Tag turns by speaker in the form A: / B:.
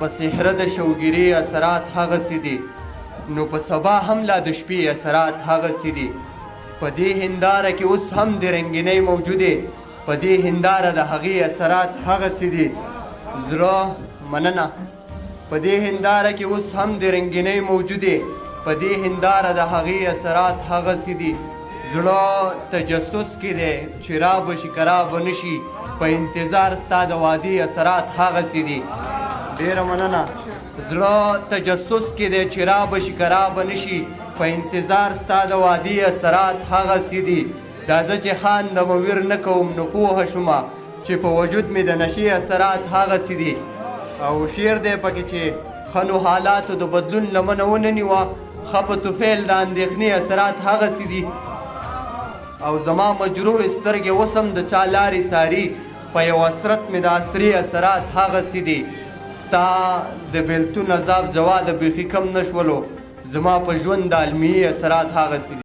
A: په صحره د شوګیري اثرات هغسې دي، نو په سبا هم لا د شپې اثرات هغسې دي. په دې هنداره کې اوس هم د رنګینۍ موجودې، په دې هنداره د هغې اثرات هغسې دي. زړه مننه. په دې هنداره کې اوس هم د رنګینۍ موجودې، په دې هنداره د هغې اثرات هغسې دي. زړه تجسس کې دی چې را به شي که را به نه شي، په انتظار ستا د وعدې اثرات هغسې دي. ډېره مننه. زړه تجسس کې دی چې را به شي که را به نه شي، په انتظار ستا د وعدې اثرات هغسې دي. دا زه چې خاندم ویر نه کوم نو پوهه شومه چې په وجود مې د نشې اثرات هغسې دي. او شعر دی پکې چې ښه نو حالاتو د بدلون لمنه ونه نیوه، ښه په طفیل د اندېښنې اثرات هغسې دي. او زما مجروح سترګې اوس هم د چا لارې ساري، په یو حسرت مې د عصري اثرات هغسې دي. ستا د بېلتون عذاب جواد بیخي کم نه شولو، زما په ژوند د علمي اثرات هغسې دي.